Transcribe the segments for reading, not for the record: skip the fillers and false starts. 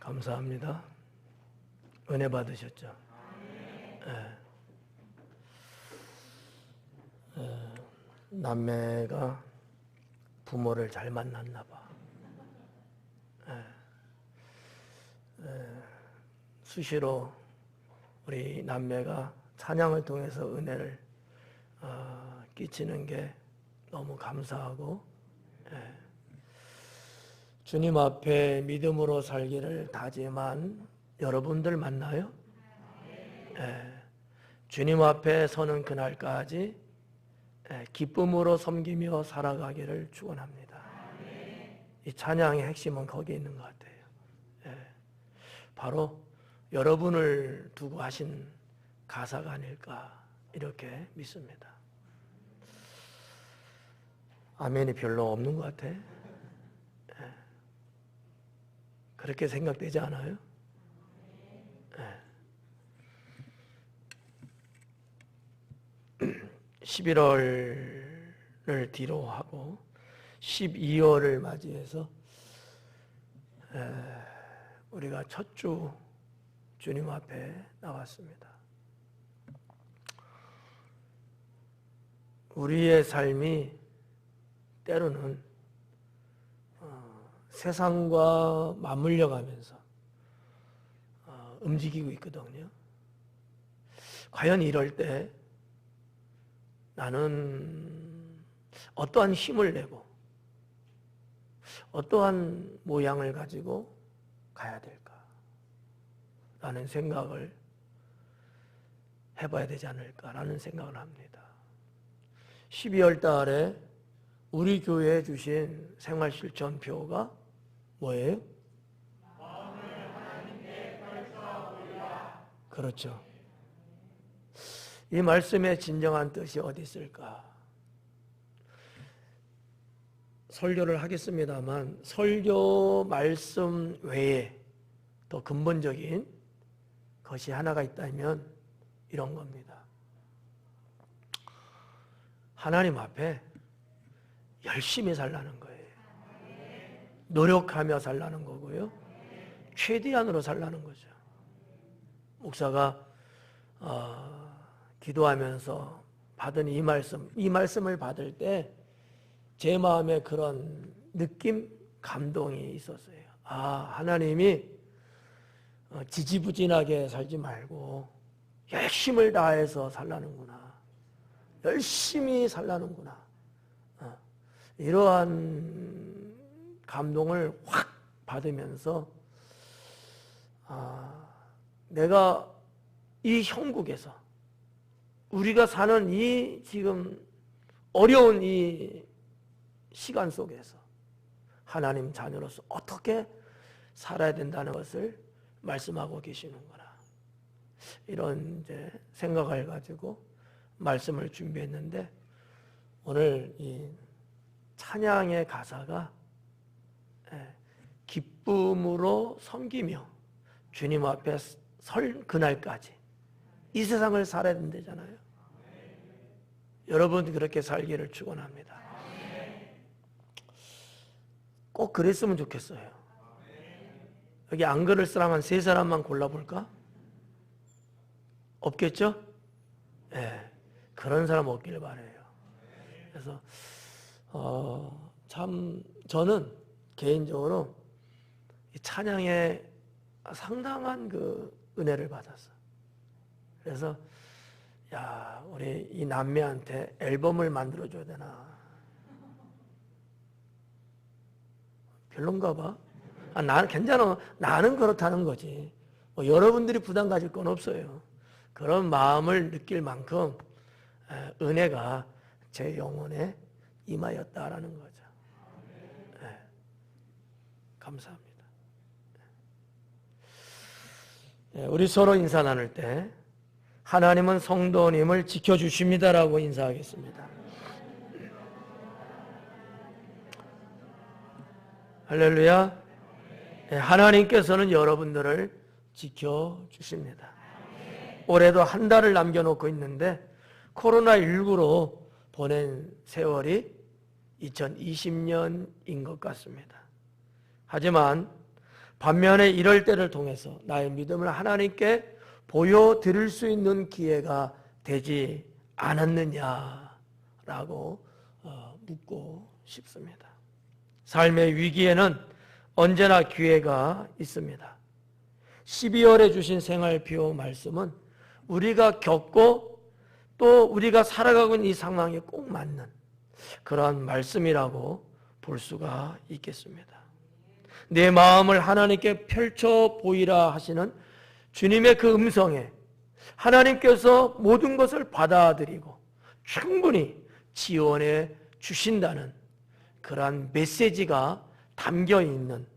감사합니다. 은혜 받으셨죠? 남매가 부모를 잘 만났나 봐. 수시로 우리 남매가 찬양을 통해서 은혜를 끼치는 게 너무 감사하고, 주님 앞에 믿음으로 살기를 다짐한 여러분들 맞나요? 주님 앞에 서는 그날까지 기쁨으로 섬기며 살아가기를 축원합니다. 이 찬양의 핵심은 거기에 있는 것 같아요. 바로 여러분을 두고 하신 가사가 아닐까 이렇게 믿습니다. 아멘이 별로 없는 것 같아. 그렇게 생각되지 않아요? 11월을 뒤로 하고 12월을 맞이해서 우리가 첫 주 주님 앞에 나왔습니다. 우리의 삶이 때로는 세상과 맞물려 가면서 움직이고 있거든요. 과연 이럴 때 나는 어떠한 힘을 내고 어떠한 모양을 가지고 가야 될까? 라는 생각을 해봐야 되지 않을까라는 생각을 합니다. 12월 달에 우리 교회에 주신 생활실천표가 뭐예요? 그렇죠. 이 말씀의 진정한 뜻이 어디 있을까? 설교를 하겠습니다만 설교 말씀 외에 더 근본적인 것이 하나가 있다면 이런 겁니다. 하나님 앞에 열심히 살라는 거예요. 노력하며 살라는 거고요. 최대한으로 살라는 거죠. 목사가 기도하면서 받은 이 말씀을 받을 때 제 마음에 그런 느낌, 감동이 있었어요. 하나님이 지지부진하게 살지 말고 열심을 다해서 살라는구나. 열심히 살라는구나. 이러한 감동을 확 받으면서 내가 이 형국에서 우리가 사는 이 지금 어려운 이 시간 속에서 하나님 자녀로서 어떻게 살아야 된다는 것을 말씀하고 계시는구나. 이런 이제 생각을 가지고 말씀을 준비했는데 오늘 이 찬양의 가사가 기쁨으로 섬기며 주님 앞에 설 그날까지 이 세상을 살아야 된다잖아요. 여러분 그렇게 살기를 축원합니다. 꼭 그랬으면 좋겠어요. 여기 안 그럴 사람 한 3사람만 골라볼까? 없겠죠? 그런 사람 없길 바라요. 그래서 참 저는 개인적으로 이 찬양에 상당한 그 은혜를 받았어. 그래서 우리 이 남매한테 앨범을 만들어줘야 되나? 별론가 봐. 나는 괜찮아. 나는 그렇다는 거지. 여러분들이 부담 가질 건 없어요. 그런 마음을 느낄 만큼 은혜가 제 영혼에 임하였다라는 거죠. 감사합니다. 우리 서로 인사 나눌 때 하나님은 성도님을 지켜주십니다라고 인사하겠습니다. 할렐루야. 하나님께서는 여러분들을 지켜주십니다. 올해도 한 달을 남겨놓고 있는데 코로나19로 보낸 세월이 2020년인 것 같습니다. 하지만 반면에 이럴 때를 통해서 나의 믿음을 하나님께 보여드릴 수 있는 기회가 되지 않았느냐라고 묻고 싶습니다. 삶의 위기에는 언제나 기회가 있습니다. 12월에 주신 생활비유 말씀은 우리가 겪고 또 우리가 살아가고 있는 이 상황에 꼭 맞는 그러한 말씀이라고 볼 수가 있겠습니다. 내 마음을 하나님께 펼쳐 보이라 하시는 주님의 그 음성에 하나님께서 모든 것을 받아들이고 충분히 지원해 주신다는 그러한 메시지가 담겨 있는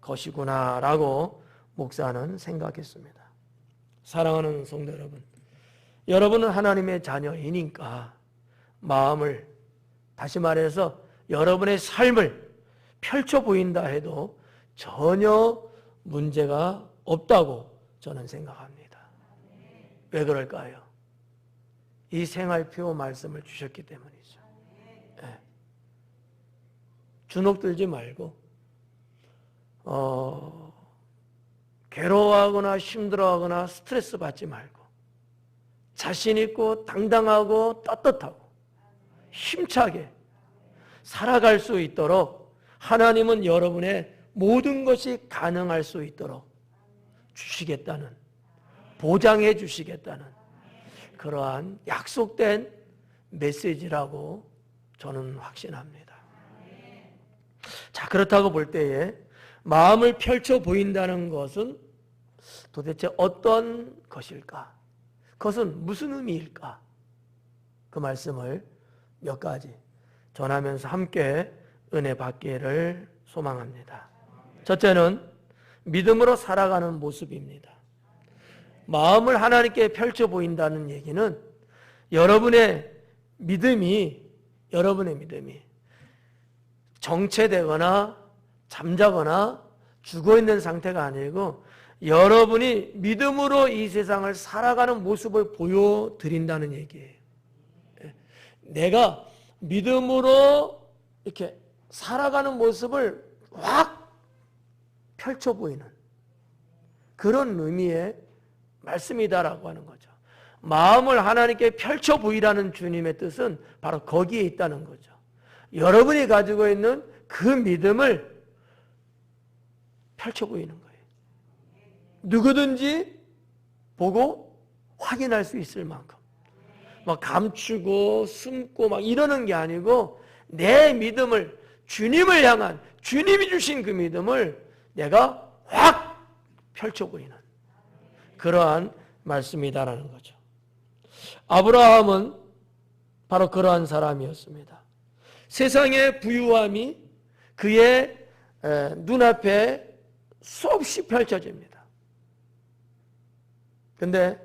것이구나라고 목사는 생각했습니다. 사랑하는 성도 여러분, 여러분은 하나님의 자녀이니까 마음을, 다시 말해서 여러분의 삶을 펼쳐 보인다 해도 전혀 문제가 없다고 저는 생각합니다. 왜 그럴까요? 이 생활표 말씀을 주셨기 때문이죠. 네. 주눅 들지 말고 괴로워하거나 힘들어하거나 스트레스 받지 말고 자신 있고 당당하고 떳떳하고 힘차게 살아갈 수 있도록 하나님은 여러분의 모든 것이 가능할 수 있도록 주시겠다는, 보장해 주시겠다는 그러한 약속된 메시지라고 저는 확신합니다. 자, 그렇다고 볼 때에 마음을 펼쳐 보인다는 것은 도대체 어떤 것일까? 그것은 무슨 의미일까? 그 말씀을 몇 가지 전하면서 함께 은혜 받기를 소망합니다. 첫째는 믿음으로 살아가는 모습입니다. 마음을 하나님께 펼쳐 보인다는 얘기는 여러분의 믿음이 정체되거나 잠자거나 죽어있는 상태가 아니고 여러분이 믿음으로 이 세상을 살아가는 모습을 보여드린다는 얘기예요. 내가 믿음으로 이렇게 살아가는 모습을 확 펼쳐 보이는 그런 의미의 말씀이다라고 하는 거죠. 마음을 하나님께 펼쳐 보이라는 주님의 뜻은 바로 거기에 있다는 거죠. 여러분이 가지고 있는 그 믿음을 펼쳐 보이는 거예요. 누구든지 보고 확인할 수 있을 만큼 막 감추고 숨고 막 이러는 게 아니고 내 믿음을, 주님을 향한, 주님이 주신 그 믿음을 내가 확 펼쳐 보이는 그러한 말씀이다라는 거죠. 아브라함은 바로 그러한 사람이었습니다. 세상의 부유함이 그의 눈앞에 수없이 펼쳐집니다. 근데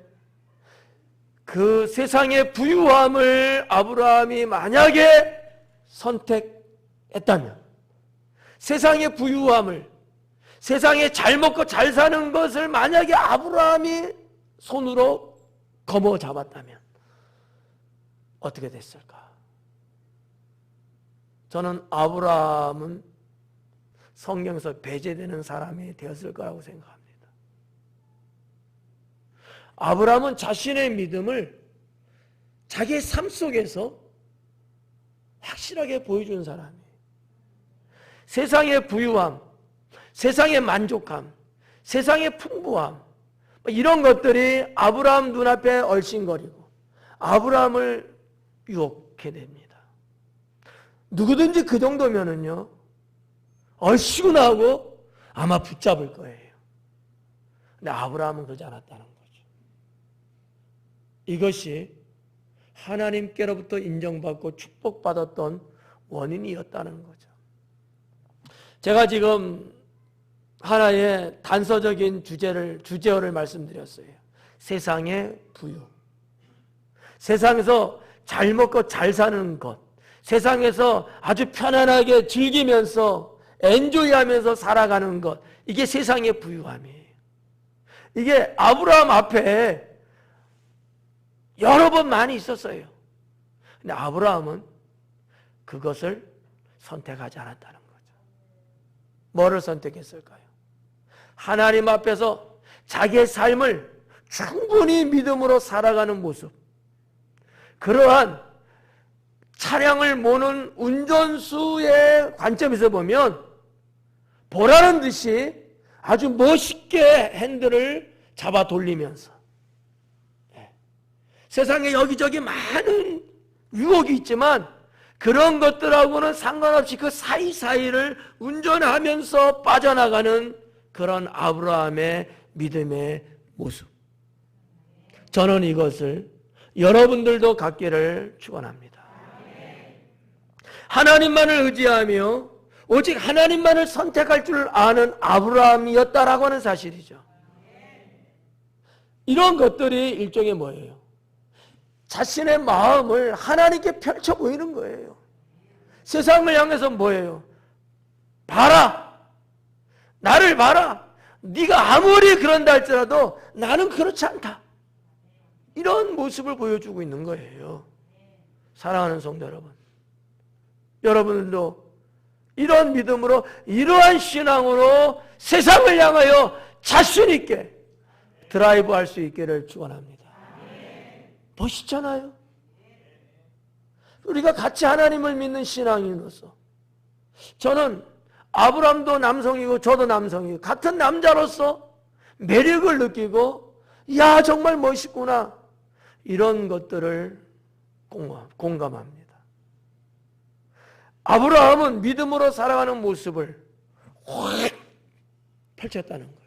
그 세상의 부유함을 아브라함이 만약에 선택했다면, 세상의 부유함을, 세상에 잘 먹고 잘 사는 것을 만약에 아브라함이 손으로 거머 잡았다면 어떻게 됐을까? 저는 아브라함은 성경에서 배제되는 사람이 되었을 거라고 생각합니다. 아브라함은 자신의 믿음을 자기의 삶 속에서 확실하게 보여준 사람이에요. 세상의 부유함, 세상의 만족함, 세상의 풍부함, 이런 것들이 아브라함 눈앞에 얼씬거리고 아브라함을 유혹해 냅니다. 누구든지 그 정도면은요, 얼씨구나 하고 아마 붙잡을 거예요. 근데 아브라함은 그러지 않았다는 거죠. 이것이 하나님께로부터 인정받고 축복받았던 원인이었다는 거죠. 제가 지금 하나의 단서적인 주제어를 말씀드렸어요. 세상의 부유. 세상에서 잘 먹고 잘 사는 것. 세상에서 아주 편안하게 즐기면서 엔조이하면서 살아가는 것. 이게 세상의 부유함이에요. 이게 아브라함 앞에 여러 번 많이 있었어요. 근데 아브라함은 그것을 선택하지 않았다는 거죠. 뭐를 선택했을까요? 하나님 앞에서 자기의 삶을 충분히 믿음으로 살아가는 모습, 그러한 차량을 모는 운전수의 관점에서 보면 보라는 듯이 아주 멋있게 핸들을 잡아 돌리면서 세상에 여기저기 많은 유혹이 있지만 그런 것들하고는 상관없이 그 사이사이를 운전하면서 빠져나가는 그런 아브라함의 믿음의 모습, 저는 이것을 여러분들도 갖기를 축원합니다. 하나님만을 의지하며 오직 하나님만을 선택할 줄 아는 아브라함이었다라고 하는 사실이죠. 이런 것들이 일종의 뭐예요? 자신의 마음을 하나님께 펼쳐 보이는 거예요. 세상을 향해서 뭐예요? 봐라, 나를 봐라, 네가 아무리 그런다 할지라도 나는 그렇지 않다, 이런 모습을 보여주고 있는 거예요. 사랑하는 성도 여러분, 여러분들도 이런 믿음으로, 이러한 신앙으로 세상을 향하여 자신 있게 드라이브 할 수 있기를 축원합니다. 멋있잖아요. 우리가 같이 하나님을 믿는 신앙인으로서, 저는 아브라함도 남성이고 저도 남성이고 같은 남자로서 매력을 느끼고, 야 정말 멋있구나, 이런 것들을 공감합니다. 아브라함은 믿음으로 살아가는 모습을 확 펼쳤다는 거죠.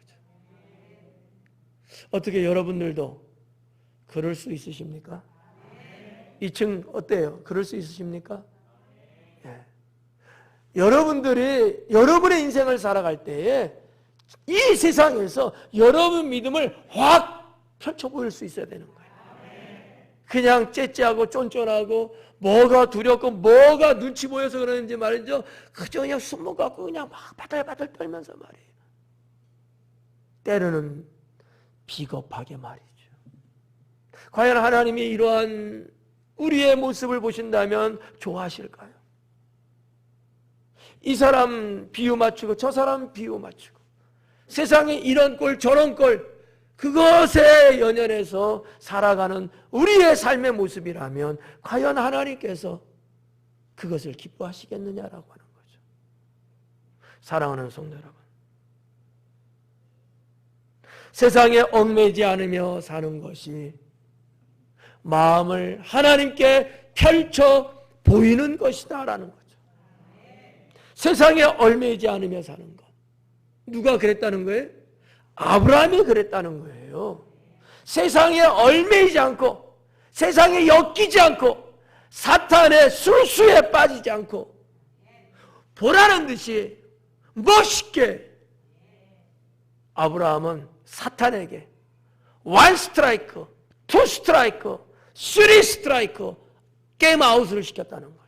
어떻게 여러분들도 그럴 수 있으십니까? 2층 어때요? 그럴 수 있으십니까? 예. 여러분들이 여러분의 인생을 살아갈 때에 이 세상에서 여러분 믿음을 확 펼쳐 보일 수 있어야 되는 거예요. 그냥 째째하고 쫀쫀하고 뭐가 두렵고 뭐가 눈치 보여서 그러는지 말이죠, 그저 그냥 숨못 갖고 그냥 막 바들바들 떨면서 말이에요. 때로는 비겁하게 말이죠. 과연 하나님이 이러한 우리의 모습을 보신다면 좋아하실까요? 이 사람 비유 맞추고 저 사람 비유 맞추고 세상에 이런 꼴 저런 꼴, 그것에 연연해서 살아가는 우리의 삶의 모습이라면 과연 하나님께서 그것을 기뻐하시겠느냐라고 하는 거죠. 사랑하는 성도 여러분, 세상에 얽매이지 않으며 사는 것이 마음을 하나님께 펼쳐 보이는 것이다라는 거죠. 세상에 얽매이지 않으며 사는 것, 누가 그랬다는 거예요? 아브라함이 그랬다는 거예요. 세상에 얽매이지 않고, 세상에 엮이지 않고, 사탄의 술수에 빠지지 않고, 보라는 듯이 멋있게 아브라함은 사탄에게 원 스트라이크, 투 스트라이크, 쓰리 스트라이크 게임 아웃을 시켰다는 거죠.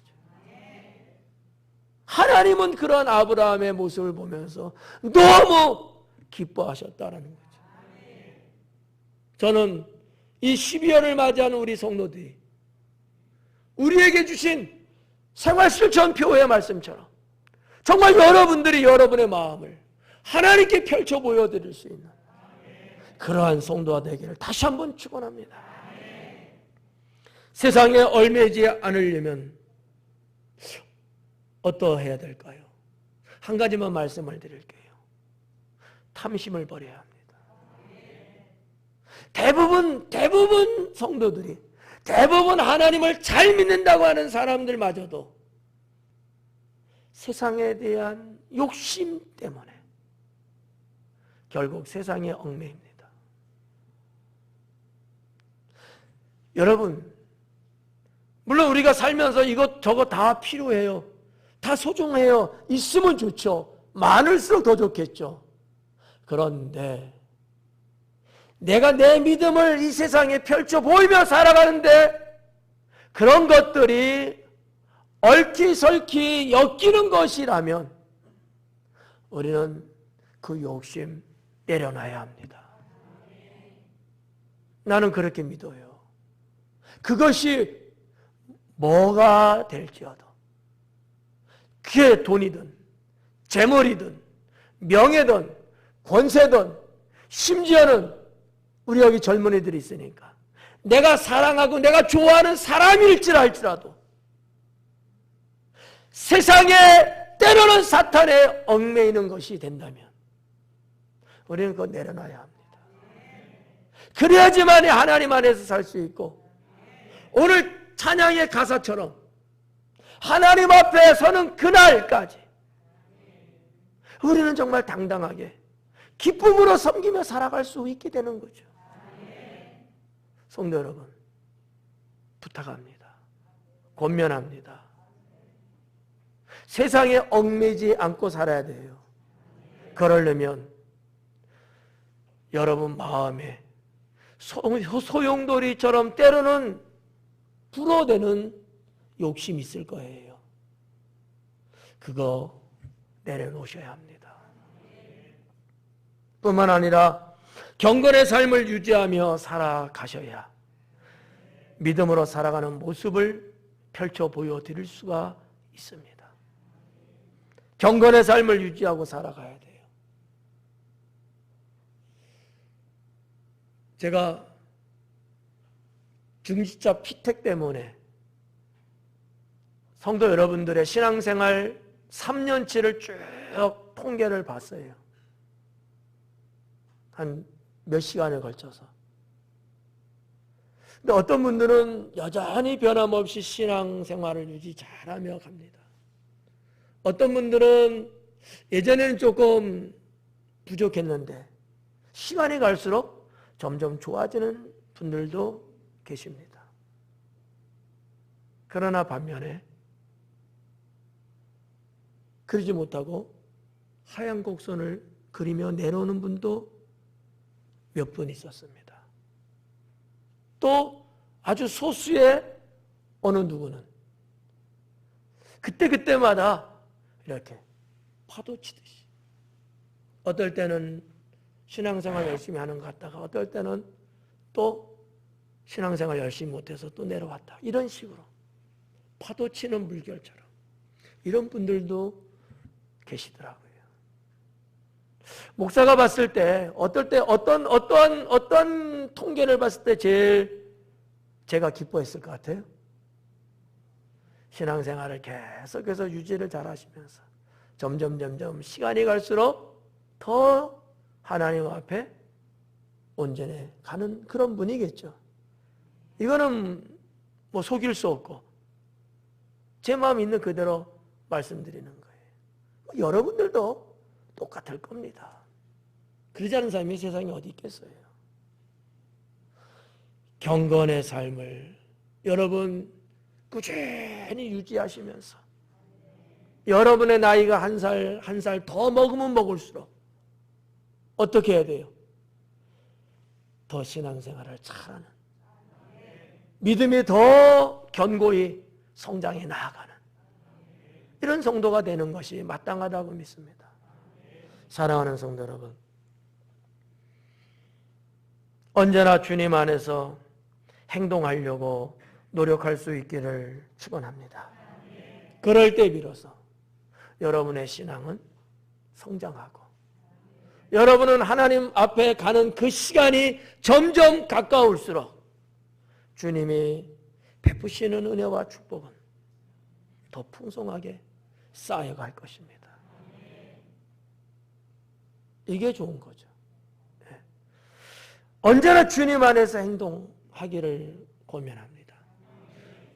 하나님은 그런 아브라함의 모습을 보면서 너무 기뻐하셨다라는 거죠. 저는 이 12월을 맞이하는 우리 성도들이 우리에게 주신 생활실천표의 말씀처럼 정말 여러분들이 여러분의 마음을 하나님께 펼쳐 보여드릴 수 있는 그러한 성도가 되기를 다시 한번 축원합니다. 세상에 얽매이지 않으려면 어떠해야 될까요? 한 가지만 말씀을 드릴게요. 탐심을 버려야 합니다. 대부분 성도들이, 대부분 하나님을 잘 믿는다고 하는 사람들마저도 세상에 대한 욕심 때문에 결국 세상에 얽매입니다. 여러분, 물론 우리가 살면서 이것 저것 다 필요해요. 다 소중해요. 있으면 좋죠. 많을수록 더 좋겠죠. 그런데 내가 내 믿음을 이 세상에 펼쳐 보이며 살아가는데 그런 것들이 얽히설키 엮이는 것이라면 우리는 그 욕심 내려놔야 합니다. 나는 그렇게 믿어요. 그것이 뭐가 될지어도, 그게 돈이든 재물이든 명예든 권세든 심지어는 우리 여기 젊은이들이 있으니까 내가 사랑하고 내가 좋아하는 사람일지라도 세상에 때로는 사탄에 얽매이는 것이 된다면 우리는 그거 내려놔야 합니다. 그래야지만 하나님 안에서 살 수 있고 오늘 찬양의 가사처럼 하나님 앞에 서는 그날까지 우리는 정말 당당하게 기쁨으로 섬기며 살아갈 수 있게 되는 거죠. 성도 여러분, 부탁합니다. 권면합니다. 세상에 얽매이지 않고 살아야 돼요. 그러려면 여러분 마음에 소용돌이처럼 때로는 불어대는 욕심이 있을 거예요. 그거 내려놓으셔야 합니다. 뿐만 아니라 경건의 삶을 유지하며 살아가셔야 믿음으로 살아가는 모습을 펼쳐 보여드릴 수가 있습니다. 경건의 삶을 유지하고 살아가야 돼요. 제가 중지자 피택 때문에 성도 여러분들의 신앙생활 3년치를 쭉 통계를 봤어요. 한 몇 시간에 걸쳐서. 근데 어떤 분들은 여전히 변함없이 신앙생활을 유지 잘하며 갑니다. 어떤 분들은 예전에는 조금 부족했는데 시간이 갈수록 점점 좋아지는 분들도 계십니다. 그러나 반면에 그러지 못하고 하얀 곡선을 그리며 내놓는 분도 몇 분 있었습니다. 또 아주 소수의 어느 누구는 그때마다 이렇게 파도치듯이 어떨 때는 신앙생활 열심히 하는 것 같다가 어떨 때는 또 신앙생활 열심히 못해서 또 내려왔다. 이런 식으로 파도치는 물결처럼 이런 분들도 계시더라고요. 목사가 봤을 때 어떤 통계를 봤을 때 제일 제가 기뻐했을 것 같아요? 신앙생활을 계속해서 유지를 잘 하시면서 점점 시간이 갈수록 더 하나님 앞에 온전해 가는 그런 분이겠죠. 이거는 뭐 속일 수 없고 제 마음 있는 그대로 말씀드리는 거예요. 여러분들도 똑같을 겁니다. 그러지 않은 사람이 세상에 어디 있겠어요. 경건의 삶을 여러분 꾸준히 유지하시면서 여러분의 나이가 한 살 더 먹으면 먹을수록 어떻게 해야 돼요? 더 신앙생활을 잘하는 믿음이 더 견고히 성장해 나아가는 이런 성도가 되는 것이 마땅하다고 믿습니다. 사랑하는 성도 여러분, 언제나 주님 안에서 행동하려고 노력할 수 있기를 축원합니다. 그럴 때 비로소 여러분의 신앙은 성장하고 여러분은 하나님 앞에 가는 그 시간이 점점 가까울수록 주님이 베푸시는 은혜와 축복은 더 풍성하게 쌓여갈 것입니다. 이게 좋은 거죠. 언제나 주님 안에서 행동하기를 고면합니다.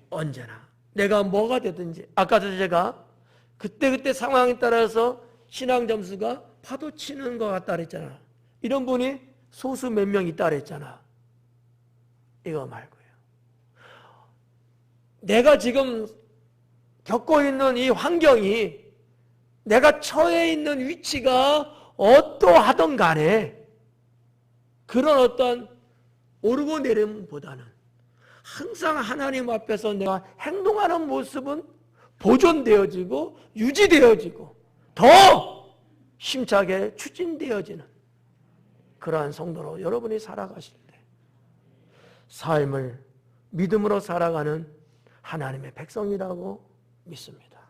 언제나 내가 뭐가 되든지 아까도 제가 그때 상황에 따라서 신앙 점수가 파도 치는 것 같다 그랬잖아. 이런 분이 소수 몇 명 있다 그랬잖아. 이거 말고요. 내가 지금 겪고 있는 이 환경이 내가 처해 있는 위치가 어떠하든 간에 그런 어떤 오르고 내림보다는 항상 하나님 앞에서 내가 행동하는 모습은 보존되어지고 유지되어지고 더 힘차게 추진되어지는 그러한 성도로 여러분이 살아가실 때 삶을 믿음으로 살아가는 하나님의 백성이라고 믿습니다.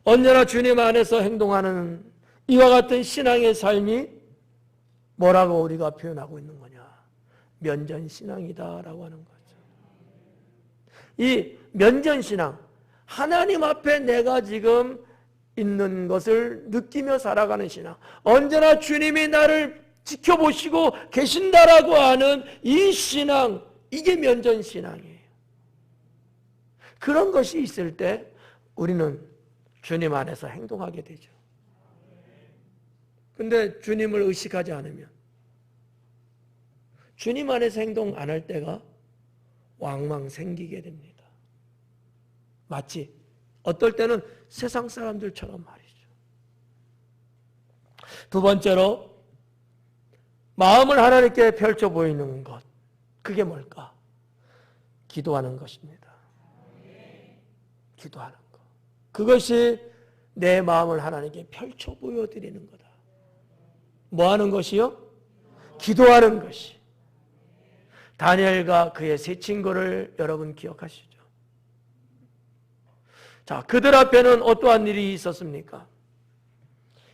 언제나 주님 안에서 행동하는 이와 같은 신앙의 삶이 뭐라고 우리가 표현하고 있는 거냐? 면전신앙이다라고 하는 거죠. 이 면전신앙, 하나님 앞에 내가 지금 있는 것을 느끼며 살아가는 신앙, 언제나 주님이 나를 지켜보시고 계신다라고 하는 이 신앙, 이게 면전신앙이에요. 그런 것이 있을 때 우리는 주님 안에서 행동하게 되죠. 근데 주님을 의식하지 않으면, 주님 안에서 행동 안 할 때가 왕왕 생기게 됩니다. 마치 어떨 때는 세상 사람들처럼 말이죠. 두 번째로 마음을 하나님께 펼쳐 보이는 것, 그게 뭘까? 기도하는 것입니다. 기도하는 것. 그것이 내 마음을 하나님께 펼쳐 보여드리는 거다. 뭐 하는 것이요? 기도하는 것이. 다니엘과 그의 세 친구를 여러분 기억하시죠? 자, 그들 앞에는 어떠한 일이 있었습니까?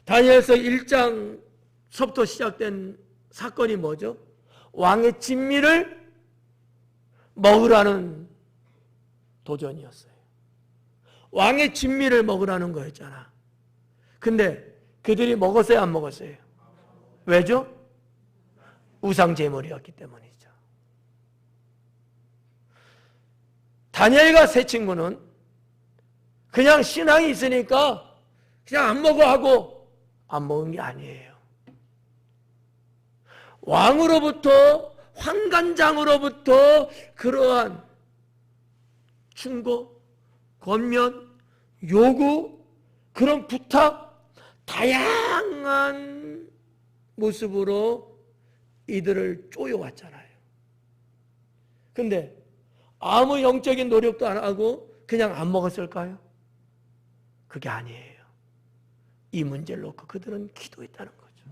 다니엘서 1장서부터 시작된 사건이 뭐죠? 왕의 진미를 먹으라는 도전이었어요. 왕의 진미를 먹으라는 거였잖아. 근데 그들이 먹었어요, 안 먹었어요? 왜죠? 우상 제물이었기 때문이죠. 다니엘과 세 친구는 그냥 신앙이 있으니까 그냥 안 먹어 하고 안 먹은 게 아니에요. 왕으로부터, 환관장으로부터 그러한 충고, 권면, 요구, 그런 부탁, 다양한 모습으로 이들을 쪼여왔잖아요. 근데 아무 영적인 노력도 안 하고 그냥 안 먹었을까요? 그게 아니에요. 이 문제를 놓고 그들은 기도했다는 거죠.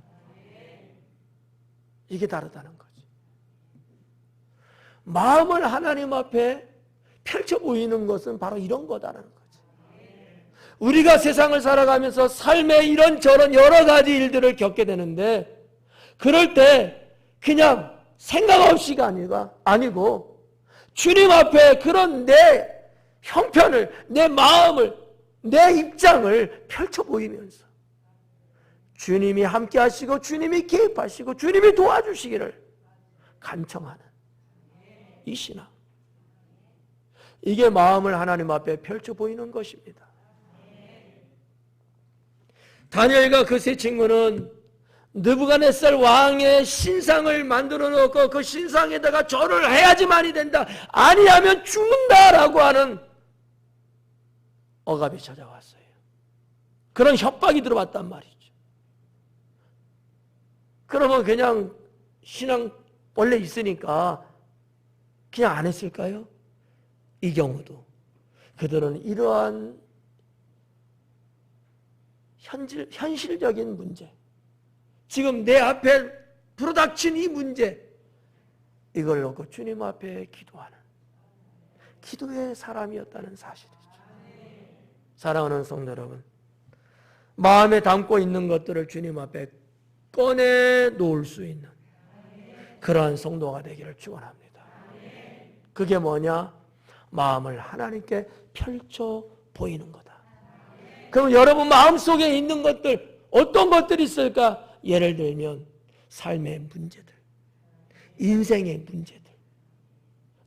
이게 다르다는 거죠. 마음을 하나님 앞에 펼쳐 보이는 것은 바로 이런 거다라는 거죠. 우리가 세상을 살아가면서 삶의 이런저런 여러 가지 일들을 겪게 되는데, 그럴 때 그냥 생각 없이가 아니고 주님 앞에 그런 내 형편을, 내 마음을, 내 입장을 펼쳐 보이면서 주님이 함께 하시고 주님이 개입하시고 주님이 도와주시기를 간청하는 이 신앙, 이게 마음을 하나님 앞에 펼쳐 보이는 것입니다. 다니엘과 그 세 친구는 느부갓네살 왕의 신상을 만들어 놓고 그 신상에다가 절을 해야지만이 된다, 아니하면 죽는다라고 하는 억압이 찾아왔어요. 그런 협박이 들어왔단 말이죠. 그러면 그냥 신앙 원래 있으니까 그냥 안 했을까요? 이 경우도 그들은 이러한 현실적인 문제, 지금 내 앞에 불어닥친 이 문제, 이걸 놓고 주님 앞에 기도하는 기도의 사람이었다는 사실이죠. 사랑하는 성도 여러분, 마음에 담고 있는 것들을 주님 앞에 꺼내 놓을 수 있는 그러한 성도가 되기를 축원합니다. 그게 뭐냐? 마음을 하나님께 펼쳐 보이는 거다. 그럼 여러분 마음속에 있는 것들, 어떤 것들이 있을까? 예를 들면 삶의 문제들, 인생의 문제들,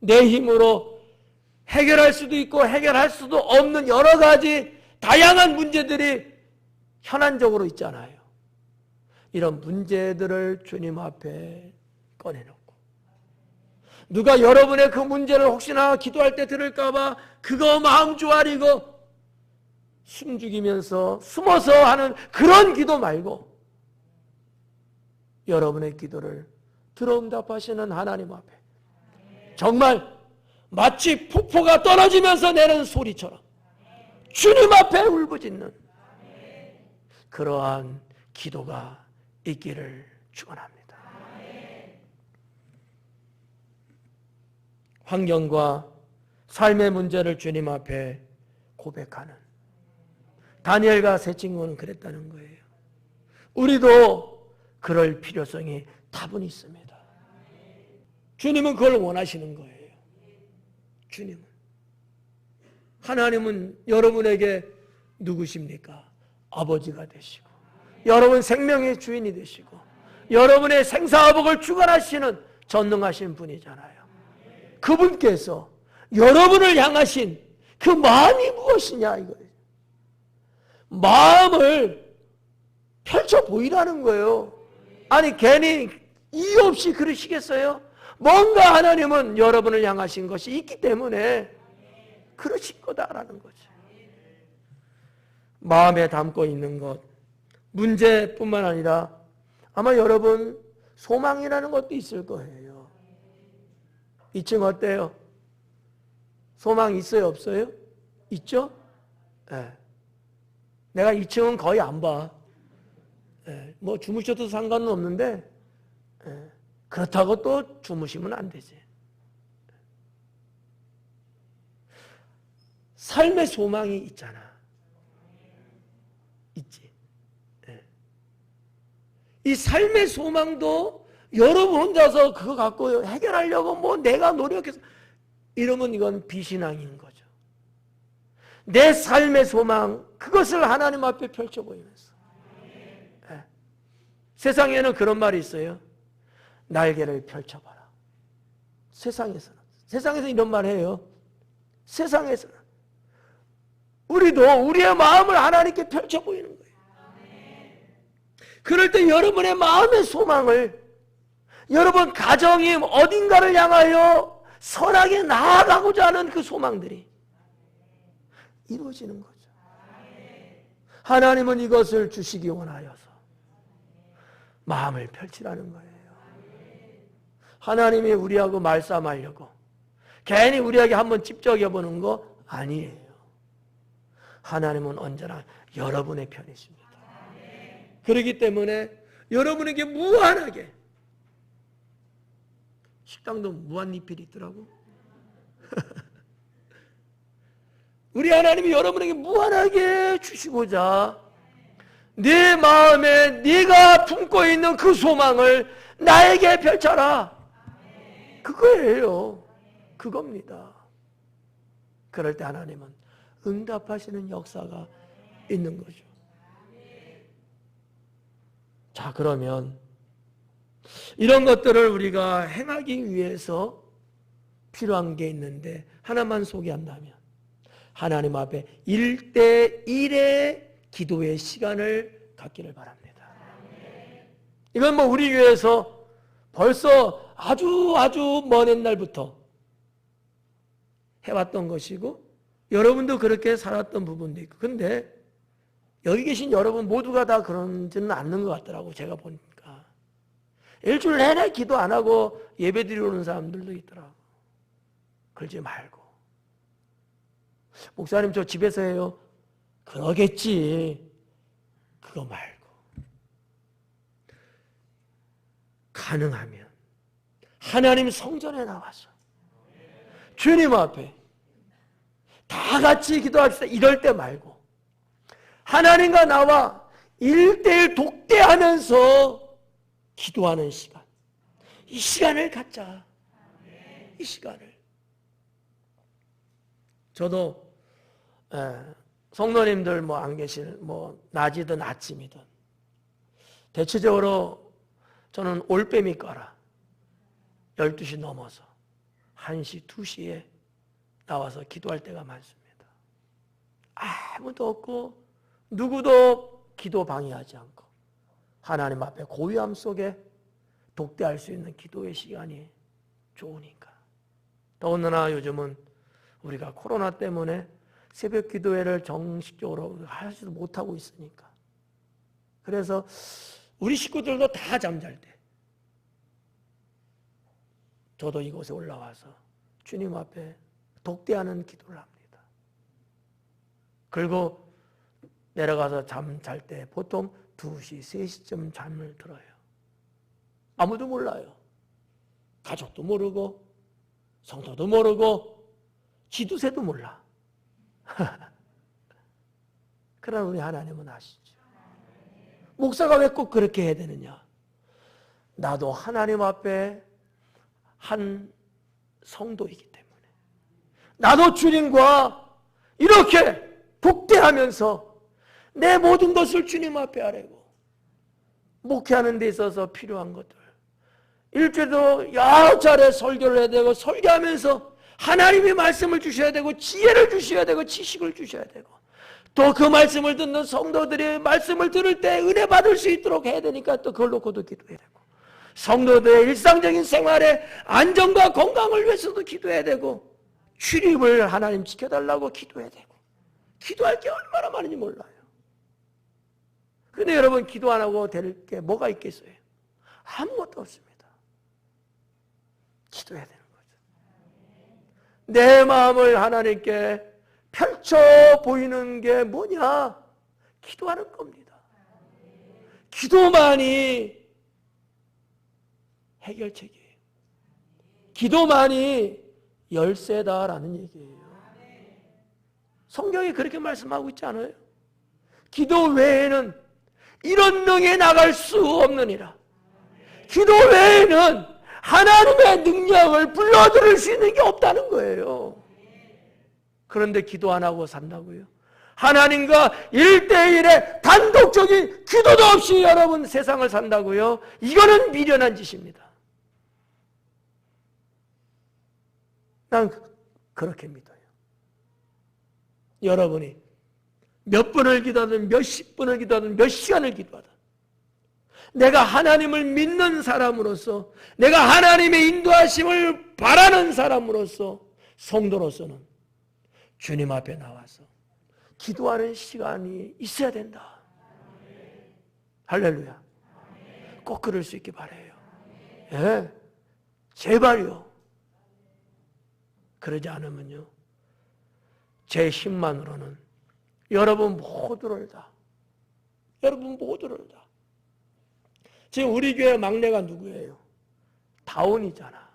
내 힘으로 해결할 수도 있고 해결할 수도 없는 여러 가지 다양한 문제들이 현안적으로 있잖아요. 이런 문제들을 주님 앞에 꺼내놓고, 누가 여러분의 그 문제를 혹시나 기도할 때 들을까 봐 그거 마음 조아리고 숨죽이면서 숨어서 하는 그런 기도 말고, 여러분의 기도를 들어응답하시는 하나님 앞에 정말 마치 폭포가 떨어지면서 내는 소리처럼 주님 앞에 울부짖는 그러한 기도가 있기를 축원합니다. 환경과 삶의 문제를 주님 앞에 고백하는 다니엘과 세 친구는 그랬다는 거예요. 우리도 그럴 필요성이 다분히 있습니다. 주님은 그걸 원하시는 거예요. 주님은. 하나님은 여러분에게 누구십니까? 아버지가 되시고, 여러분 생명의 주인이 되시고, 여러분의 생사화복을 주관하시는 전능하신 분이잖아요. 그분께서 여러분을 향하신 그 마음이 무엇이냐 이거예요. 마음을 펼쳐 보이라는 거예요. 아니 괜히 이유 없이 그러시겠어요? 뭔가 하나님은 여러분을 향하신 것이 있기 때문에 그러실 거다라는 거죠. 마음에 담고 있는 것, 문제뿐만 아니라 아마 여러분 소망이라는 것도 있을 거예요. 2층 어때요? 소망 있어요, 없어요? 있죠? 네. 내가 2층은 거의 안 봐. 네. 뭐 주무셔도 상관은 없는데 네. 그렇다고 또 주무시면 안 되지. 삶의 소망이 있잖아. 있지. 네. 이 삶의 소망도 여러분 혼자서 그거 갖고 해결하려고 뭐 내가 노력해서 이러면 이건 비신앙인 거죠. 내 삶의 소망, 그것을 하나님 앞에 펼쳐 보이면서. 네. 세상에는 그런 말이 있어요. 날개를 펼쳐봐라. 세상에서는 이런 말 해요. 세상에서는. 우리도 우리의 마음을 하나님께 펼쳐 보이는 거예요. 그럴 때 여러분의 마음의 소망을, 여러분 가정이 어딘가를 향하여 선하게 나아가고자 하는 그 소망들이 이루어지는 거죠. 하나님은 이것을 주시기 원하여서 마음을 펼치라는 거예요. 하나님이 우리하고 말싸움하려고 괜히 우리에게 한번 찝적여 보는 거 아니에요. 하나님은 언제나 여러분의 편이십니다. 그렇기 때문에 여러분에게 무한하게, 식당도 무한리필이 있더라고. 우리 하나님이 여러분에게 무한하게 주시고자 네 마음에 네가 품고 있는 그 소망을 나에게 펼쳐라. 그거예요. 그겁니다. 그럴 때 하나님은 응답하시는 역사가 있는 거죠. 자, 그러면 이런 것들을 우리가 행하기 위해서 필요한 게 있는데 하나만 소개한다면 하나님 앞에 1대1의 기도의 시간을 갖기를 바랍니다. 이건 뭐 우리 교회에서 벌써 아주 먼 옛날부터 해왔던 것이고 여러분도 그렇게 살았던 부분도 있고, 근데 여기 계신 여러분 모두가 다 그런지는 않는 것 같더라고. 제가 보니까 일주일 내내 기도 안 하고 예배 드리러 오는 사람들도 있더라고. 그러지 말고, 목사님 저 집에서 해요. 그러겠지. 그거 말고 가능하면 하나님 성전에 나와서 주님 앞에 다 같이 기도합시다. 이럴 때 말고 하나님과 나와 1대1 독대하면서 기도하는 시간, 이 시간을 갖자. 이 시간을. 저도 성도님들 뭐 안 계실, 뭐 낮이든 아침이든 대체적으로 저는 올빼미 까라 12시 넘어서 1시, 2시에 나와서 기도할 때가 많습니다. 아무도 없고 누구도 기도 방해하지 않고 하나님 앞에 고요함 속에 독대할 수 있는 기도의 시간이 좋으니까. 더군다나 요즘은 우리가 코로나 때문에 새벽 기도회를 정식적으로 하지도 못하고 있으니까. 그래서 우리 식구들도 다 잠잘 때 저도 이곳에 올라와서 주님 앞에 독대하는 기도를 합니다. 그리고 내려가서 잠잘 때 보통 2시, 3시쯤 잠을 들어요. 아무도 몰라요. 가족도 모르고 성도도 모르고 지두새도 몰라. 그러나 우리 하나님은 아시죠. 목사가 왜 꼭 그렇게 해야 되느냐? 나도 하나님 앞에 한 성도이기 때문에, 나도 주님과 이렇게 복대하면서 내 모든 것을 주님 앞에 하려고, 목회하는 데 있어서 필요한 것들, 일주일도 여러 차례 설교를 해야 되고, 설교하면서 하나님의 말씀을 주셔야 되고, 지혜를 주셔야 되고, 지식을 주셔야 되고, 또 그 말씀을 듣는 성도들이 말씀을 들을 때 은혜 받을 수 있도록 해야 되니까 또 그걸 놓고도 기도해야 되고, 성도들의 일상적인 생활의 안정과 건강을 위해서도 기도해야 되고, 출입을 하나님 지켜달라고 기도해야 되고, 기도할 게 얼마나 많은지 몰라요. 근데 여러분, 기도 안 하고 될 게 뭐가 있겠어요? 아무것도 없습니다. 기도해야 되는 거죠. 내 마음을 하나님께 펼쳐 보이는 게 뭐냐? 기도하는 겁니다. 기도만이 해결책이에요. 기도만이 열쇠다라는 얘기예요. 성경이 그렇게 말씀하고 있지 않아요? 기도 외에는 이런 능에 나갈 수 없느니라. 기도 외에는 하나님의 능력을 불러들일 수 있는 게 없다는 거예요. 그런데 기도 안 하고 산다고요? 하나님과 1대1의 단독적인 기도도 없이 여러분 세상을 산다고요? 이거는 미련한 짓입니다. 난 그렇게 믿어요. 여러분이 몇 분을 기도하든 몇십 분을 기도하든 몇 시간을 기도하든 내가 하나님을 믿는 사람으로서, 내가 하나님의 인도하심을 바라는 사람으로서, 성도로서는 주님 앞에 나와서 기도하는 시간이 있어야 된다. 할렐루야. 꼭 그럴 수 있게 바라요. 예, 제발요. 그러지 않으면요, 제 힘만으로는 여러분 모두를 다, 지금 우리 교회 막내가 누구예요? 다운이잖아.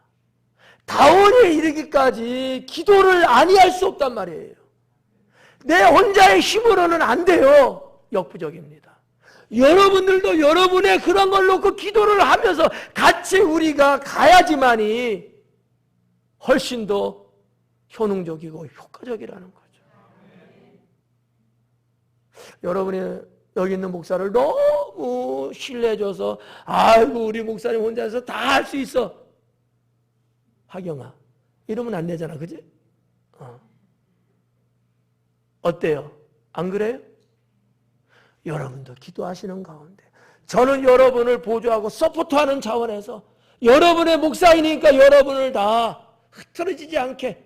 다운에 이르기까지 기도를 아니할 수 없단 말이에요. 내 혼자의 힘으로는 안 돼요. 역부족입니다. 여러분들도 여러분의 그런 걸 놓고 기도를 하면서 같이 우리가 가야지만이 훨씬 더 효능적이고 효과적이라는 거죠. 여러분이 여기 있는 목사를 너무 신뢰해줘서, 아이고 우리 목사님 혼자서 다 할 수 있어, 하경아, 이러면 안 되잖아, 그지? 어때요? 안 그래요? 여러분도 기도하시는 가운데 저는 여러분을 보조하고 서포트하는 차원에서 여러분의 목사이니까 여러분을 다 흐트러지지 않게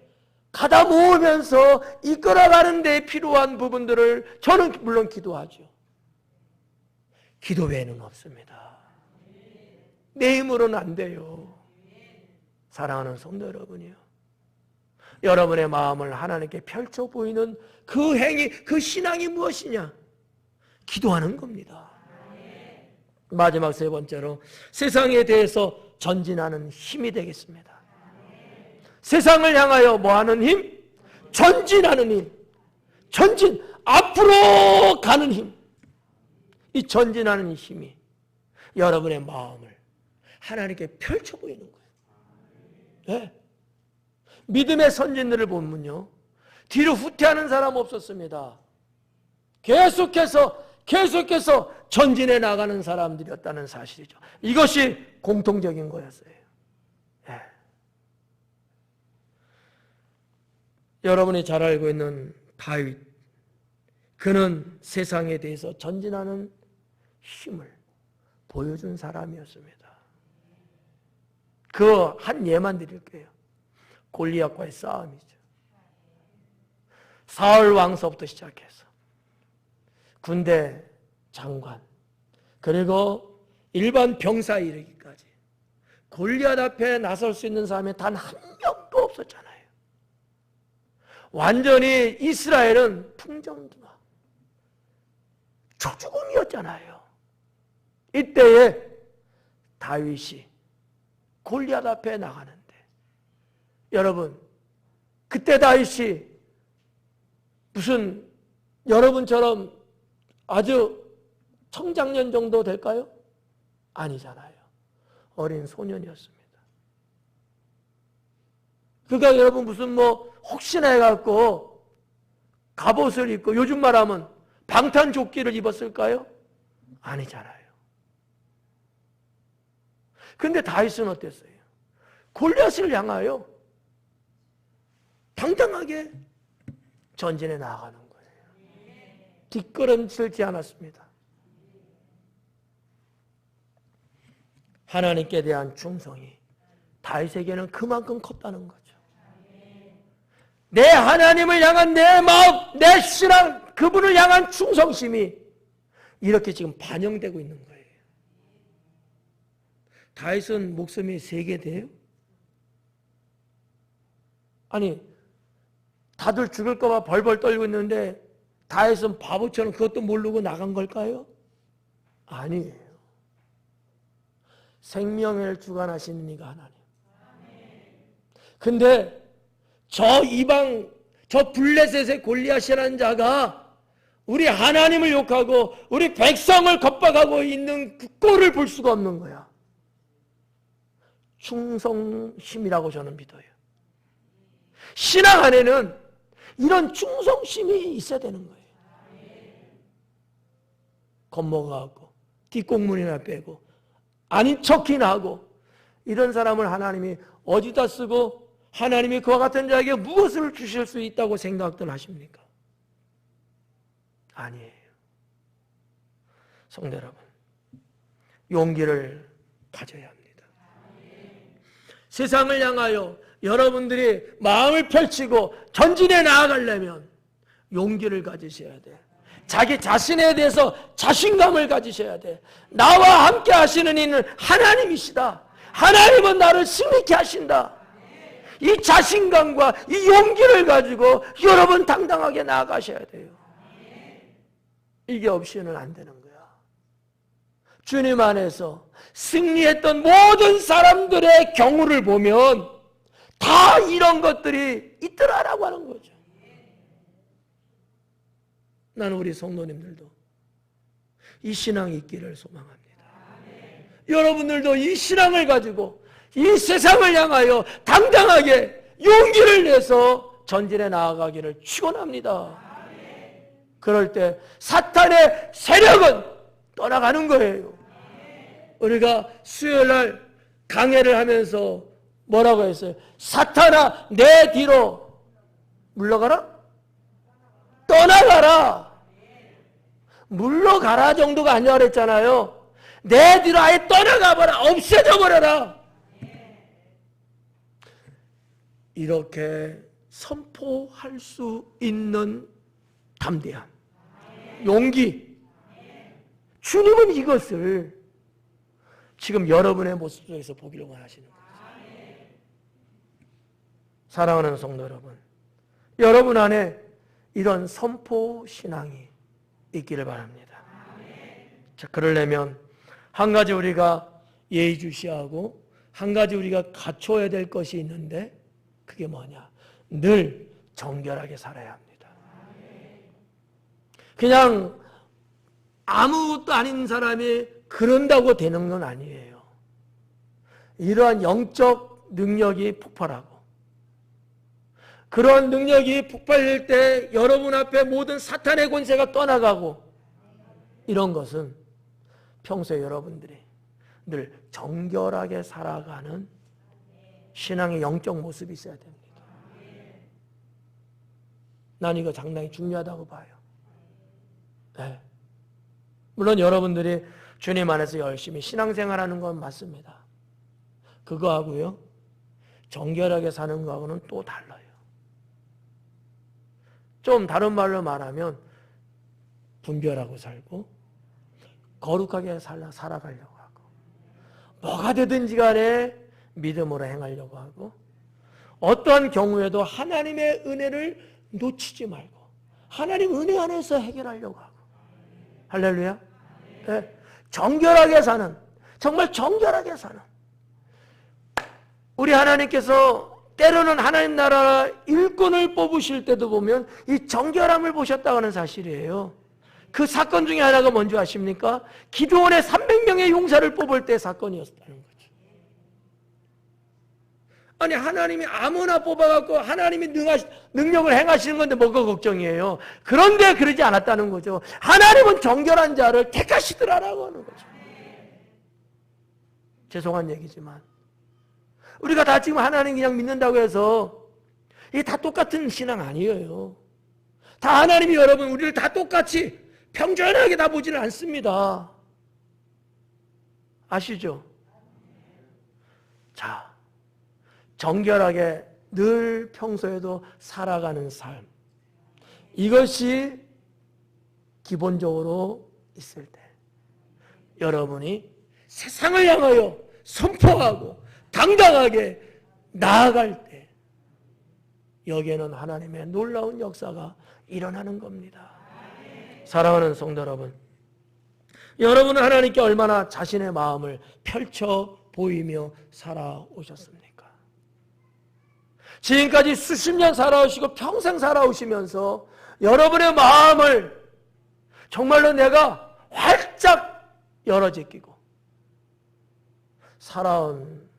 가다 모으면서 이끌어가는 데 필요한 부분들을 저는 물론 기도하죠. 기도 외에는 없습니다. 내 힘으로는 안 돼요. 사랑하는 성도 여러분이요, 여러분의 마음을 하나님께 펼쳐 보이는 그 행위, 그 신앙이 무엇이냐? 기도하는 겁니다. 마지막 세 번째로 세상에 대해서 전진하는 힘이 되겠습니다. 세상을 향하여 뭐하는 힘? 전진하는 힘. 전진, 앞으로 가는 힘. 이 전진하는 힘이 여러분의 마음을 하나님께 펼쳐 보이는 거예요. 네. 믿음의 선진들을 보면요, 뒤로 후퇴하는 사람 없었습니다. 계속해서 전진해 나가는 사람들이었다는 사실이죠. 이것이 공통적인 거였어요. 네. 여러분이 잘 알고 있는 다윗, 그는 세상에 대해서 전진하는 힘을 보여준 사람이었습니다. 그 한 예만 드릴게요. 골리앗과의 싸움이죠. 사울 왕서부터 시작해서 군대 장관, 그리고 일반 병사에 이르기까지 골리앗 앞에 나설 수 있는 사람이 단 한 명도 없었잖아요. 완전히 이스라엘은 풍정등화, 족주공이었잖아요. 이때에 다윗이 골리앗 앞에 나가는데, 여러분, 그때 다윗이 무슨 여러분처럼 아주 청장년 정도 될까요? 아니잖아요. 어린 소년이었습니다. 그러니까 여러분 무슨 혹시나 해갖고 갑옷을 입고 요즘 말하면 방탄조끼를 입었을까요? 아니잖아요. 근데 다윗은 어땠어요? 골리앗을 향하여 당당하게 전진해 나아가는 거예요. 뒷걸음질지 않았습니다. 하나님께 대한 충성이 다윗에게는 그만큼 컸다는 거죠. 내 하나님을 향한 내 마음, 내 신앙, 그분을 향한 충성심이 이렇게 지금 반영되고 있는 거예요. 다윗은 목숨이 3개 돼요? 아니, 다들 죽을까 봐 벌벌 떨고 있는데 다윗은 바보처럼 그것도 모르고 나간 걸까요? 아니에요. 생명을 주관하시는 이가 하나님. 근데 저 이방, 저 블레셋의 골리앗이라는 자가 우리 하나님을 욕하고 우리 백성을 겁박하고 있는 그 꼴을 볼 수가 없는 거야. 충성심이라고 저는 믿어요. 신앙 안에는 이런 충성심이 있어야 되는 거예요. 겁먹어갖고 뒷공문이나 빼고 아닌 척이나 하고 이런 사람을 하나님이 어디다 쓰고 하나님이 그와 같은 자에게 무엇을 주실 수 있다고 생각들 하십니까? 아니에요. 성도 여러분, 용기를 가져야 합니다. 세상을 향하여 여러분들이 마음을 펼치고 전진해 나아가려면 용기를 가지셔야 돼. 자기 자신에 대해서 자신감을 가지셔야 돼. 나와 함께 하시는 이는 하나님이시다. 하나님은 나를 승리케 하신다. 이 자신감과 이 용기를 가지고 여러분 당당하게 나아가셔야 돼요. 이게 없이는 안 되는 거야. 주님 안에서 승리했던 모든 사람들의 경우를 보면 다 이런 것들이 있더라라고 하는 거죠. 나는 우리 성도님들도 이 신앙이 있기를 소망합니다. 여러분들도 이 신앙을 가지고 이 세상을 향하여 당당하게 용기를 내서 전진해 나아가기를 축원합니다. 그럴 때 사탄의 세력은 떠나가는 거예요. 우리가 수요일날 강해를 하면서 뭐라고 했어요? 사탄아 내 뒤로 물러가라? 떠나가라. 물러가라 정도가 아니라 그랬잖아요. 내 뒤로 아예 떠나가버라. 없애져 버려라. 이렇게 선포할 수 있는 담대함, 용기. 주님은 이것을 지금 여러분의 모습 속에서 보기를 원하시는 거예요. 사랑하는 성도 여러분, 여러분 안에 이런 선포 신앙이 있기를 바랍니다. 자, 그러려면 한 가지 우리가 예의주시하고 한 가지 우리가 갖춰야 될 것이 있는데 그게 뭐냐? 늘 정결하게 살아야 합니다. 그냥 아무것도 아닌 사람이 그런다고 되는 건 아니에요. 이러한 영적 능력이 폭발하고 그런 능력이 폭발될 때 여러분 앞에 모든 사탄의 권세가 떠나가고 이런 것은 평소에 여러분들이 늘 정결하게 살아가는 신앙의 영적 모습이 있어야 됩니다. 난 이거 상당히 중요하다고 봐요. 네. 물론 여러분들이 주님 안에서 열심히 신앙생활하는 건 맞습니다. 그거하고요, 정결하게 사는 거하고는 또 달라요. 좀 다른 말로 말하면 분별하고 살고 거룩하게 살아가려고 하고 뭐가 되든지 간에 믿음으로 행하려고 하고 어떠한 경우에도 하나님의 은혜를 놓치지 말고 하나님 은혜 안에서 해결하려고 하고 할렐루야. 네. 정결하게 사는, 정말 정결하게 사는 우리 하나님께서 때로는 하나님 나라 일꾼을 뽑으실 때도 보면 이 정결함을 보셨다고 하는 사실이에요. 그 사건 중에 하나가 뭔지 아십니까? 기드온의 300명의 용사를 뽑을 때 사건이었다는 거죠. 아니 하나님이 아무나 뽑아갖고 하나님이 능력을 행하시는 건데 뭐가 걱정이에요. 그런데 그러지 않았다는 거죠. 하나님은 정결한 자를 택하시더라라고 하는 거죠. 죄송한 얘기지만 우리가 다 지금 하나님 그냥 믿는다고 해서 이게 다 똑같은 신앙 아니에요. 다 하나님이 여러분 우리를 다 똑같이 평전하게 다 보지는 않습니다. 아시죠? 자, 정결하게 늘 평소에도 살아가는 삶, 이것이 기본적으로 있을 때 여러분이 세상을 향하여 선포하고 당당하게 나아갈 때 여기에는 하나님의 놀라운 역사가 일어나는 겁니다. 사랑하는 성도 여러분, 여러분은 하나님께 얼마나 자신의 마음을 펼쳐 보이며 살아오셨습니까? 지금까지 수십 년 살아오시고 평생 살아오시면서 여러분의 마음을 정말로 내가 활짝 열어 제끼고 살아온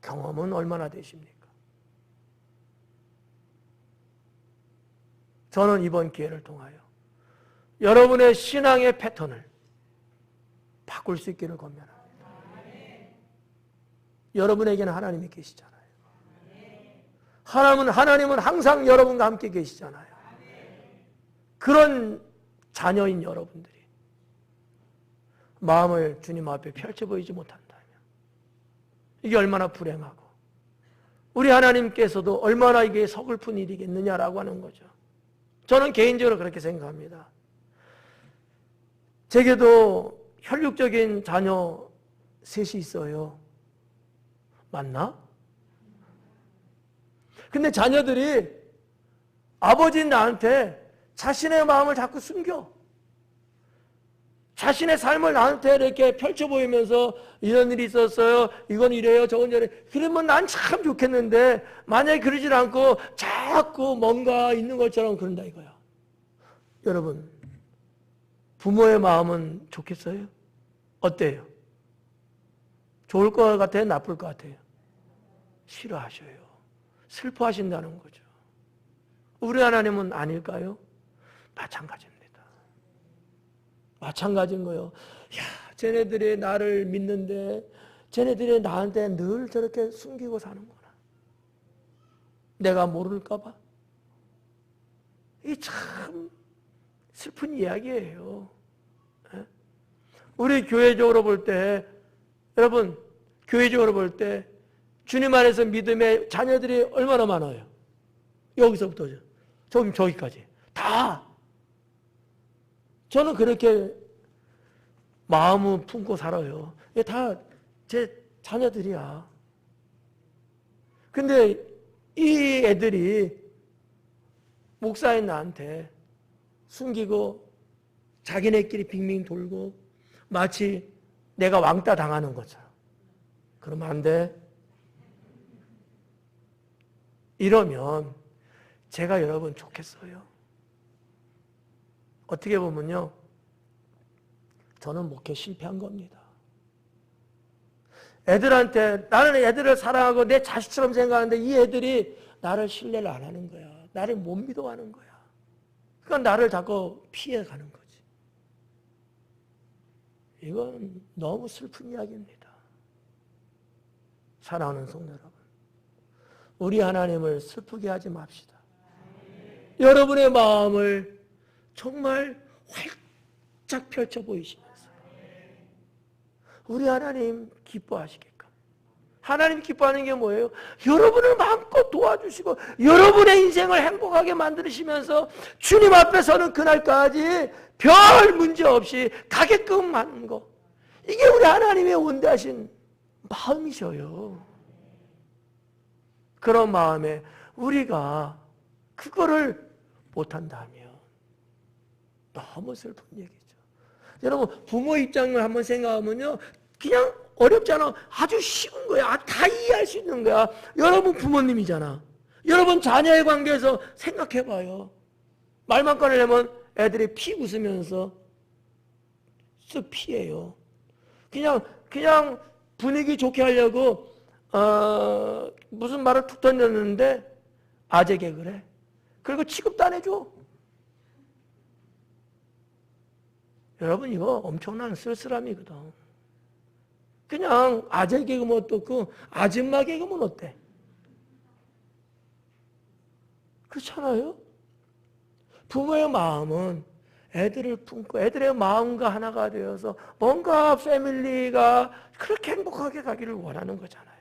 경험은 얼마나 되십니까? 저는 이번 기회를 통하여 여러분의 신앙의 패턴을 바꿀 수 있기를 권면합니다. 여러분에게는 하나님이 계시잖아요. 하나님은 항상 여러분과 함께 계시잖아요. 그런 자녀인 여러분들이 마음을 주님 앞에 펼쳐 보이지 못한다면 이게 얼마나 불행하고 우리 하나님께서도 얼마나 이게 서글픈 일이겠느냐라고 하는 거죠. 저는 개인적으로 그렇게 생각합니다. 제게도 혈육적인 자녀 셋이 있어요. 맞나? 근데 자녀들이 아버지는 나한테 자신의 마음을 자꾸 숨겨. 자신의 삶을 나한테 이렇게 펼쳐 보이면서 이런 일이 있었어요. 이건 이래요. 저건 저래. 그러면 난 참 좋겠는데 만약에 그러질 않고 자꾸 뭔가 있는 것처럼 그런다 이거야. 여러분, 부모의 마음은 좋겠어요? 어때요? 좋을 것 같아요? 나쁠 것 같아요? 싫어하셔요. 슬퍼하신다는 거죠. 우리 하나님은 아닐까요? 마찬가지입니다. 마찬가지인 거예요. 야, 쟤네들이 나를 믿는데 쟤네들이 나한테 늘 저렇게 숨기고 사는구나. 내가 모를까 봐. 이 참 슬픈 이야기예요. 우리 교회적으로 볼 때, 여러분, 교회적으로 볼 때 주님 안에서 믿음의 자녀들이 얼마나 많아요? 여기서부터 저기까지 다. 저는 그렇게 마음을 품고 살아요. 이게 다 제 자녀들이야. 근데 이 애들이 목사인 나한테 숨기고 자기네끼리 빙빙 돌고 마치 내가 왕따 당하는 것처럼. 그러면 안 돼. 이러면 제가 여러분 좋겠어요. 어떻게 보면요, 저는 목회 실패한 겁니다. 애들한테 나는 애들을 사랑하고 내 자식처럼 생각하는데 이 애들이 나를 신뢰를 안 하는 거야. 나를 못 믿어하는 거야. 그러니까 나를 자꾸 피해가는 거지. 이건 너무 슬픈 이야기입니다. 사랑하는 성도 여러분, 우리 하나님을 슬프게 하지 맙시다. 여러분의 마음을 정말 활짝 펼쳐 보이시면서 우리 하나님 기뻐하시게끔. 하나님 기뻐하는 게 뭐예요? 여러분을 마음껏 도와주시고 여러분의 인생을 행복하게 만드시면서 주님 앞에 서는 그날까지 별 문제 없이 가게끔 하는 거. 이게 우리 하나님의 원대하신 마음이셔요. 그런 마음에 우리가 그거를 못한다면 너무 슬픈 얘기죠. 여러분, 부모 입장을 한번 생각하면요, 그냥 어렵잖아. 아주 쉬운 거야. 다 이해할 수 있는 거야. 여러분 부모님이잖아. 여러분 자녀의 관계에서 생각해봐요. 말만 꺼내려면 애들이 피 웃으면서 쓱 피해요. 그냥 분위기 좋게 하려고 무슨 말을 툭 던졌는데 아재 개그를 해. 그리고 취급도 안 해줘. 여러분 이거 엄청난 쓸쓸함이거든. 그냥 아재 개그면 어떻고 아줌마 개그면 어때? 그렇잖아요? 부모의 마음은 애들을 품고 애들의 마음과 하나가 되어서 뭔가 패밀리가 그렇게 행복하게 가기를 원하는 거잖아요.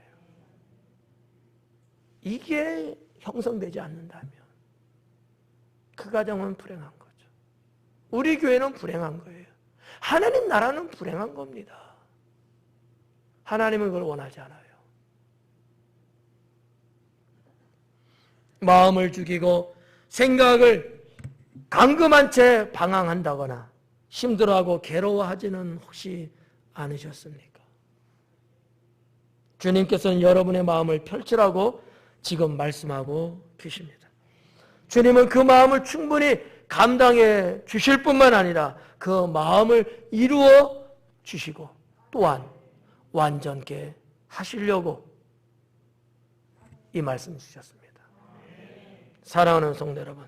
이게 형성되지 않는다면 그 가정은 불행한 거죠. 우리 교회는 불행한 거예요. 하나님 나라는 불행한 겁니다. 하나님은 그걸 원하지 않아요. 마음을 죽이고 생각을 감금한 채 방황한다거나 힘들어하고 괴로워하지는 혹시 않으셨습니까? 주님께서는 여러분의 마음을 펼치라고 지금 말씀하고 계십니다. 주님은 그 마음을 충분히 감당해 주실 뿐만 아니라 그 마음을 이루어 주시고 또한 완전케 하시려고 이 말씀 주셨습니다. 사랑하는 성도 여러분,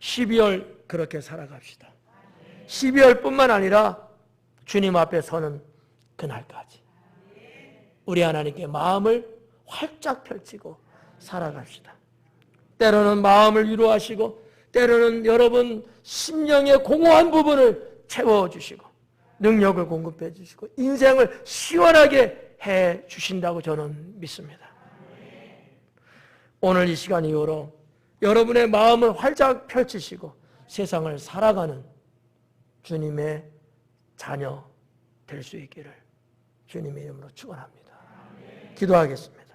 12월 그렇게 살아갑시다. 12월뿐만 아니라 주님 앞에 서는 그날까지 우리 하나님께 마음을 활짝 펼치고 살아갑시다. 때로는 마음을 위로하시고 때로는 여러분 심령의 공허한 부분을 채워주시고 능력을 공급해 주시고 인생을 시원하게 해 주신다고 저는 믿습니다. 오늘 이 시간 이후로 여러분의 마음을 활짝 펼치시고 세상을 살아가는 주님의 자녀 될 수 있기를 주님의 이름으로 축원합니다. 기도하겠습니다.